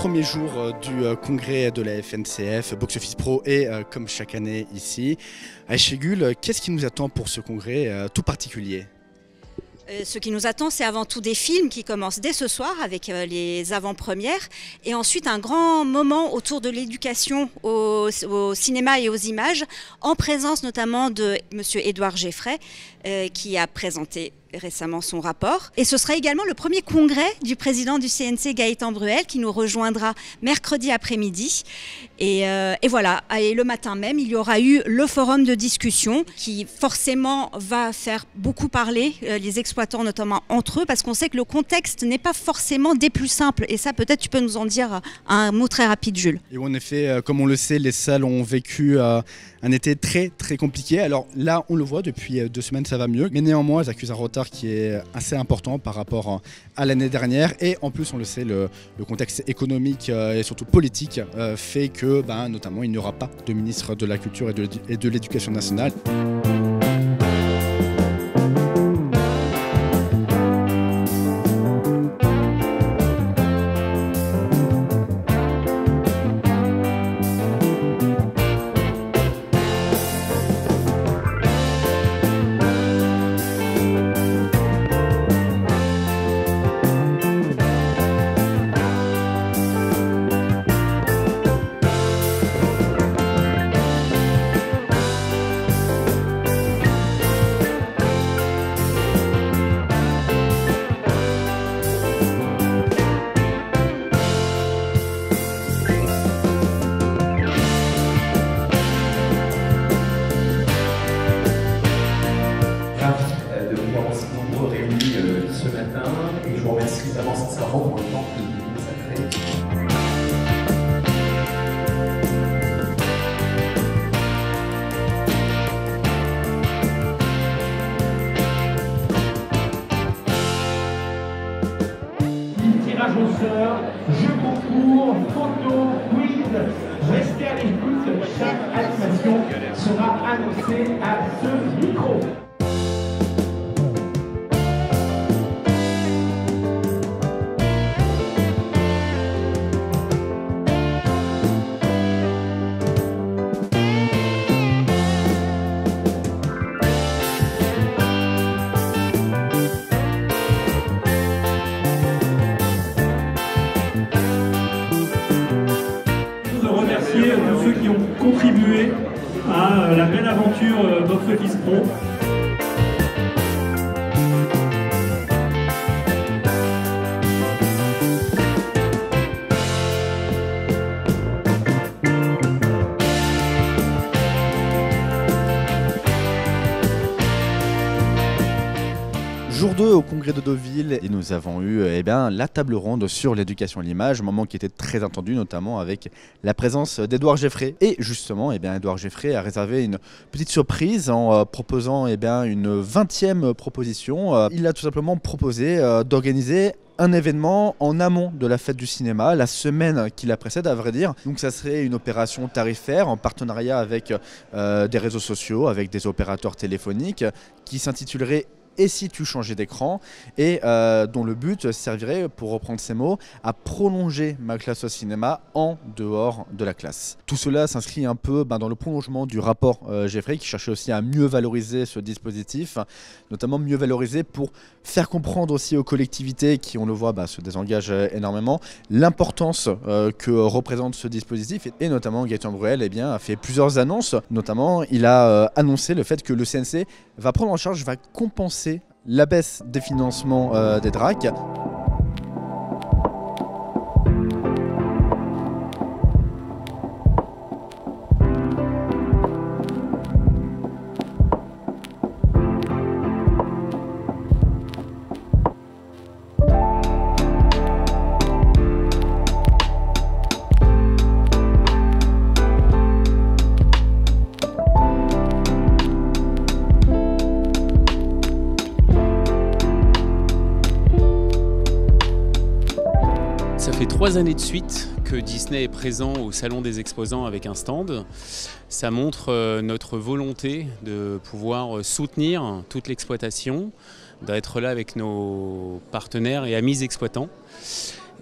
premier jour du congrès de la FNCF, Box Office Pro et comme chaque année ici. Ayşegül, qu'est-ce qui nous attend pour ce congrès tout particulier ? Ce qui nous attend, c'est avant tout des films qui commencent dès ce soir avec les avant-premières et ensuite un grand moment autour de l'éducation au cinéma et aux images en présence notamment de monsieur Édouard Geffray qui a présenté récemment son rapport. Et ce sera également le premier congrès du président du CNC Gaëtan Bruel qui nous rejoindra mercredi après-midi. Et voilà, et le matin même, il y aura eu le forum de discussion qui forcément va faire beaucoup parler les exploitants, notamment entre eux, parce qu'on sait que le contexte n'est pas forcément des plus simples. Et ça, peut-être tu peux nous en dire un mot très rapide, Jules. Et en effet, comme on le sait, les salles ont vécu un été très très compliqué. Alors là, on le voit, depuis 2 semaines, ça va mieux. Mais néanmoins, elles accusent un retard qui est assez important par rapport à l'année dernière. Et en plus, on le sait, le contexte économique et surtout politique fait que, notamment, il n'y aura pas de ministre de la Culture et de l'Éducation nationale. Ce matin, et je vous remercie évidemment sincèrement pour le temps que vous consacrez. Tirage au sort, jeu concours, photo, quiz. Restez à l'écoute, chaque animation sera annoncée à ce micro. Tous ceux qui ont contribué à la belle aventure Box Office Pro. Jour 2 au congrès de Deauville et nous avons eu la table ronde sur l'éducation à l'image, un moment qui était très attendu notamment avec la présence d'Édouard Geffray. Et justement, Édouard Geffray a réservé une petite surprise en proposant une 20e proposition. Il a tout simplement proposé d'organiser un événement en amont de la fête du cinéma, la semaine qui la précède à vrai dire. Donc ça serait une opération tarifaire en partenariat avec des réseaux sociaux, avec des opérateurs téléphoniques qui s'intitulerait Et si tu changeais d'écran, et dont le but servirait, pour reprendre ces mots, à prolonger ma classe au cinéma en dehors de la classe. Tout cela s'inscrit un peu dans le prolongement du rapport Geffray qui cherchait aussi à mieux valoriser ce dispositif, notamment mieux valoriser pour faire comprendre aussi aux collectivités qui, on le voit, se désengagent énormément, l'importance que représente ce dispositif. Et notamment Gaëtan Bruel a fait plusieurs annonces, notamment il a annoncé le fait que le CNC va prendre en charge, va compenser la baisse des financements des DRAC. Ça fait 3 années de suite que Disney est présent au Salon des Exposants avec un stand. Ça montre notre volonté de pouvoir soutenir toute l'exploitation, d'être là avec nos partenaires et amis exploitants.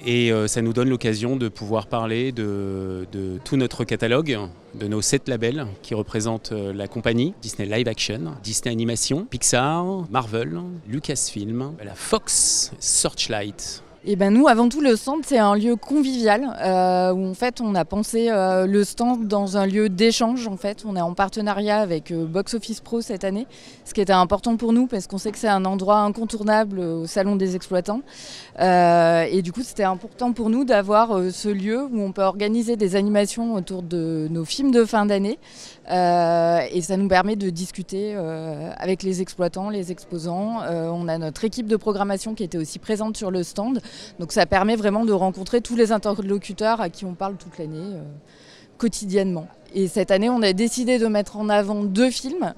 Et ça nous donne l'occasion de pouvoir parler de tout notre catalogue, de nos 7 labels qui représentent la compagnie, Disney Live Action, Disney Animation, Pixar, Marvel, Lucasfilm, la Fox, Searchlight. Et ben nous, avant tout, le stand, c'est un lieu convivial où en fait on a pensé le stand dans un lieu d'échange. En fait, on est en partenariat avec Box Office Pro cette année, ce qui était important pour nous parce qu'on sait que c'est un endroit incontournable au Salon des exploitants. Et du coup, c'était important pour nous d'avoir ce lieu où on peut organiser des animations autour de nos films de fin d'année. Et ça nous permet de discuter avec les exploitants, les exposants. On a notre équipe de programmation qui était aussi présente sur le stand. Donc ça permet vraiment de rencontrer tous les interlocuteurs à qui on parle toute l'année, quotidiennement. Et cette année, on a décidé de mettre en avant 2 films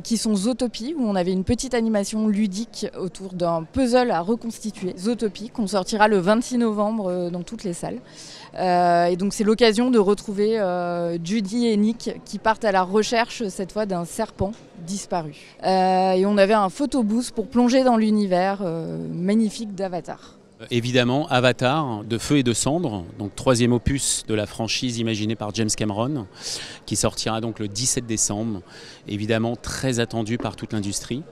qui sont Zootopie, où on avait une petite animation ludique autour d'un puzzle à reconstituer. Zootopie, qu'on sortira le 26 novembre dans toutes les salles. Et donc c'est l'occasion de retrouver Judy et Nick qui partent à la recherche cette fois d'un serpent disparu. Et on avait un photobooth pour plonger dans l'univers magnifique d'Avatar. Évidemment, Avatar, de feu et de cendre, donc 3e opus de la franchise imaginée par James Cameron, qui sortira donc le 17 décembre, évidemment très attendu par toute l'industrie,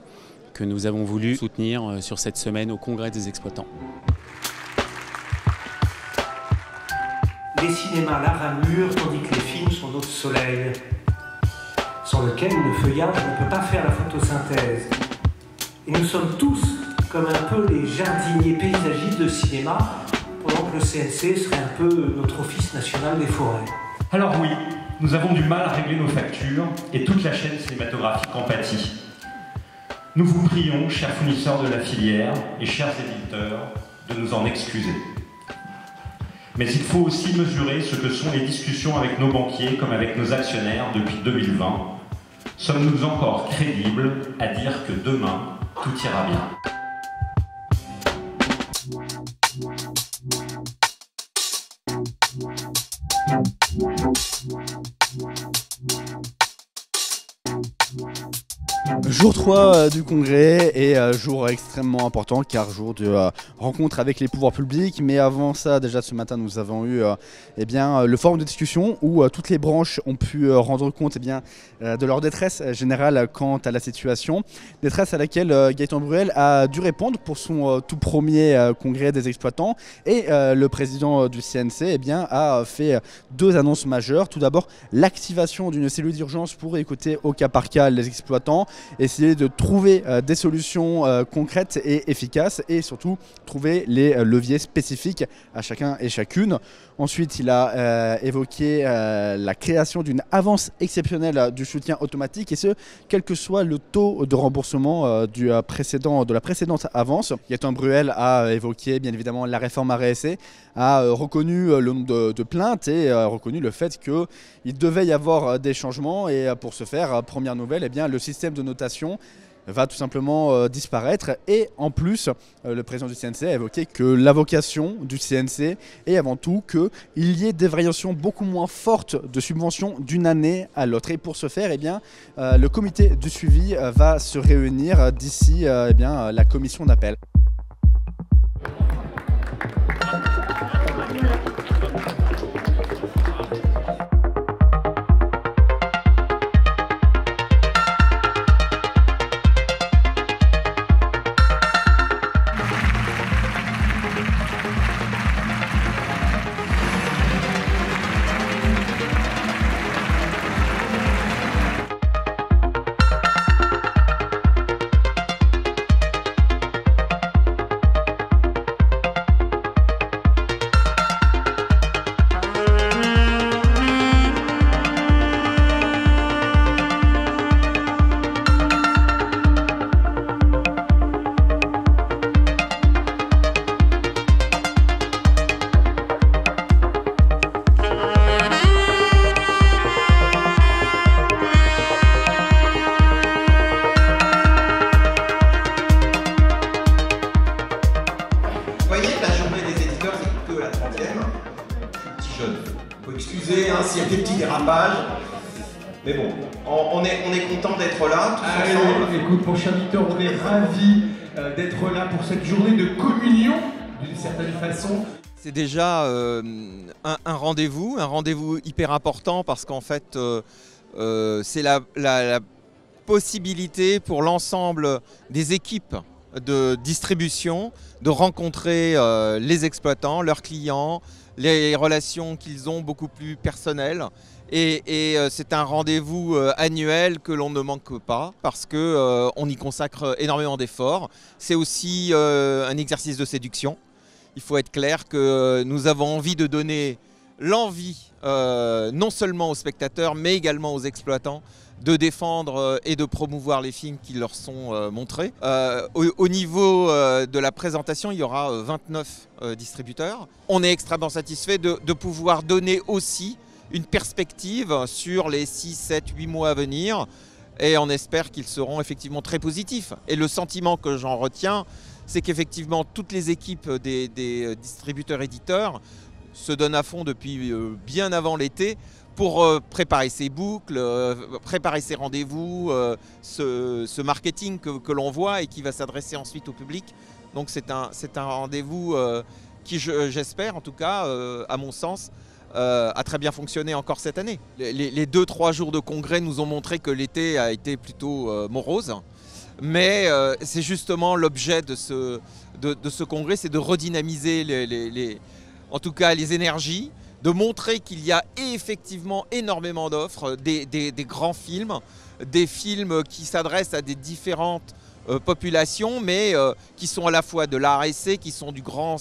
que nous avons voulu soutenir sur cette semaine au Congrès des exploitants. Les cinémas la ramure, tandis que les films sont notre soleil, sans lequel le feuillage ne peut pas faire la photosynthèse. Et nous sommes tous comme un peu les jardiniers paysagistes de cinéma, pendant que le CNC serait un peu notre office national des forêts. Alors oui, nous avons du mal à régler nos factures et toute la chaîne cinématographique en pâtit. Nous vous prions, chers fournisseurs de la filière et chers éditeurs, de nous en excuser. Mais il faut aussi mesurer ce que sont les discussions avec nos banquiers comme avec nos actionnaires depuis 2020. Sommes-nous encore crédibles à dire que demain, tout ira bien ? Jour 3 du congrès et jour extrêmement important car jour de rencontre avec les pouvoirs publics. Mais avant ça, déjà ce matin, nous avons eu le forum de discussion où toutes les branches ont pu rendre compte de leur détresse générale quant à la situation. Détresse à laquelle Gaëtan Bruel a dû répondre pour son tout premier congrès des exploitants. Et le président du CNC a fait 2 annonces majeures. Tout d'abord, l'activation d'une cellule d'urgence pour écouter au cas par cas les exploitants, essayer de trouver des solutions concrètes et efficaces et surtout trouver les leviers spécifiques à chacun et chacune. Ensuite, il a évoqué la création d'une avance exceptionnelle du soutien automatique et ce, quel que soit le taux de remboursement de la précédente avance. Gaëtan Bruel a évoqué bien évidemment la réforme ARSE, a reconnu le nombre de plaintes et reconnu le fait qu'il devait y avoir des changements et pour ce faire, première nouvelle, le système de notation va tout simplement disparaître. Et en plus, le président du CNC a évoqué que la vocation du CNC est avant tout qu'il y ait des variations beaucoup moins fortes de subventions d'une année à l'autre. Et pour ce faire, le comité du suivi va se réunir d'ici la commission d'appel. S'il y a des petits dérapages, mais bon, on est content d'être là, tous ensemble. Écoute, mon cher Victor, on est ravis d'être là pour cette journée de communion, d'une certaine façon. C'est déjà un rendez-vous hyper important parce qu'en fait c'est la possibilité pour l'ensemble des équipes de distribution de rencontrer les exploitants, leurs clients, les relations qu'ils ont beaucoup plus personnelles. Et c'est un rendez-vous annuel que l'on ne manque pas parce qu'on y consacre énormément d'efforts. C'est aussi un exercice de séduction. Il faut être clair que nous avons envie de donner l'envie, non seulement aux spectateurs, mais également aux exploitants, de défendre et de promouvoir les films qui leur sont montrés. Au niveau de la présentation, il y aura 29 distributeurs. On est extrêmement satisfait de pouvoir donner aussi une perspective sur les 6, 7, 8 mois à venir et on espère qu'ils seront effectivement très positifs. Et le sentiment que j'en retiens, c'est qu'effectivement toutes les équipes des distributeurs-éditeurs se donnent à fond depuis bien avant l'été pour préparer ces boucles, préparer ces rendez-vous, ce marketing que l'on voit et qui va s'adresser ensuite au public. Donc c'est un rendez-vous qui, j'espère en tout cas, à mon sens, a très bien fonctionné encore cette année. Les 2-3 jours de congrès nous ont montré que l'été a été plutôt morose. Mais c'est justement l'objet de ce congrès, c'est de redynamiser en tout cas les énergies, de montrer qu'il y a effectivement énormément d'offres, des grands films, des films qui s'adressent à des différentes populations, mais qui sont à la fois de l'art essai, qui sont du grand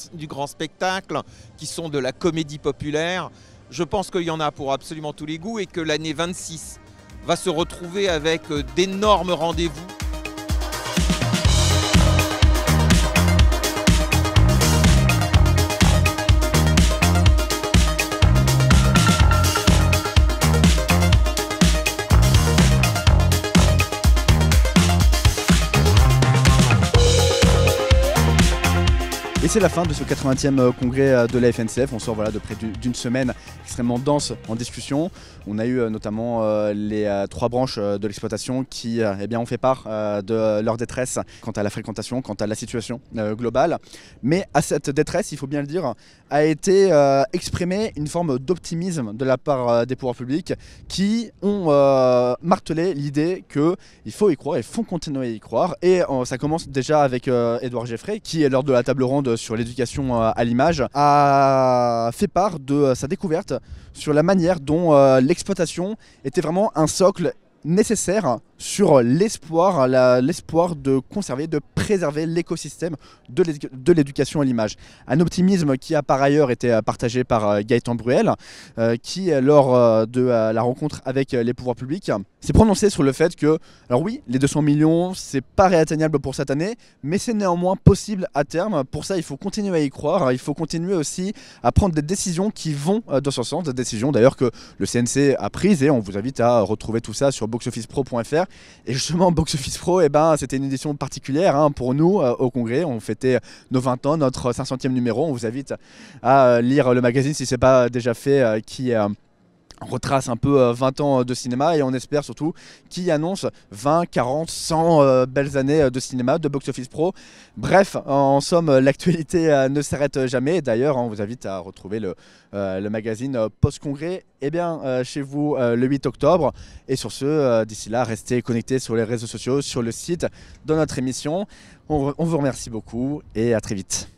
spectacle, qui sont de la comédie populaire. Je pense qu'il y en a pour absolument tous les goûts et que l'année 26 va se retrouver avec d'énormes rendez-vous. Et c'est la fin de ce 80e congrès de la FNCF. On sort de près d'une semaine extrêmement dense en discussion. On a eu notamment les 3 branches de l'exploitation qui ont fait part de leur détresse quant à la fréquentation, quant à la situation globale. Mais à cette détresse, il faut bien le dire, a été exprimée une forme d'optimisme de la part des pouvoirs publics qui ont martelé l'idée qu'il faut y croire, il faut continuer à y croire. Et ça commence déjà avec Édouard Geffray qui, lors de la table ronde sur l'éducation à l'image, a fait part de sa découverte sur la manière dont l'exploitation était vraiment un socle nécessaire sur l'espoir de conserver, de préserver l'écosystème de l'éducation à l'image. Un optimisme qui a par ailleurs été partagé par Gaëtan Bruel, qui lors de la rencontre avec les pouvoirs publics s'est prononcé sur le fait que, alors oui, les 200 millions, c'est pas réatteignable pour cette année, mais c'est néanmoins possible à terme. Pour ça, il faut continuer à y croire, il faut continuer aussi à prendre des décisions qui vont dans ce sens, des décisions d'ailleurs que le CNC a prises, et on vous invite à retrouver tout ça sur boxofficepro.fr. Et justement, Box Office Pro, c'était une édition particulière pour nous au congrès. On fêtait nos 20 ans, notre 500e numéro. On vous invite à lire le magazine si ce n'est pas déjà fait, qui retrace un peu 20 ans de cinéma, et on espère surtout qu'il annonce 20, 40, 100 belles années de cinéma, de Box Office Pro. Bref, en somme, l'actualité ne s'arrête jamais. D'ailleurs, on vous invite à retrouver le magazine post-congrès chez vous le 8 octobre. Et sur ce, d'ici là, restez connectés sur les réseaux sociaux, sur le site, dans notre émission. On vous remercie beaucoup et à très vite.